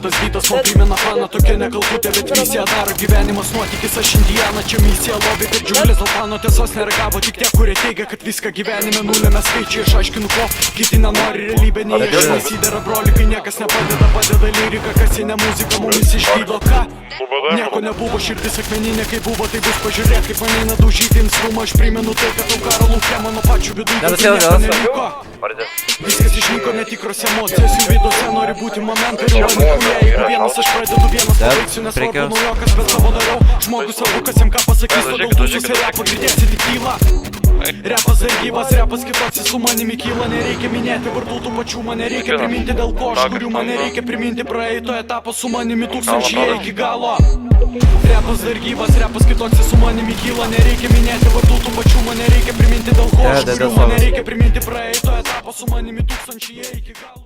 tas bytas man primena faną, tokia nekaltutė, bet misija daro gyvenimas nuotykis, aš Indiana, čia misija lobby, bet džiunglės alpano tiesos neregavo, tik tie, kurie teigia, kad viską gyvenime nulėmė skaičiai, aš aiškinu ko, kiti nenori, realybė nei aš nesidera broli, kai niekas nepadeda, padeda lyrika, kas jei ne muzika, mumis išgydo ką. Nieko nebuvo, širdis akmeninė, kai buvo, tai bus pažiūrėt, kaip man eina daužyti instrumą, aš primenu tai, kad tau karo laukia mano pačių vidų, kad nieko neliko. Viskas išnyko netikros emocijos, jų vidose nori būti momentai, ir manikulia, jeigu vienas aš pradedu, vienas pabaiksiu, nesvarbu naujokas, bet savo darau, žmogus svarbu, kas jam ką pasakys, todėl dusus ir repą girdėsi tik tylą. Repas dar gyvas, repas kitoks, su manimi kyla, nereikia minėti vardų tų pačių, man nereikia priminti dėl ko aš kuriu, man nereikia priminti praeito etapo su manimi tūkstančiai iki galo. Repas dar gyvas, repas kitoks, su manimi kyla, nereikia minėti vardų tų pačių, man nereikia priminti dėl ko aš kuriu, man nereikia priminti praeito etapo su manimi tūkstančiai iki galo.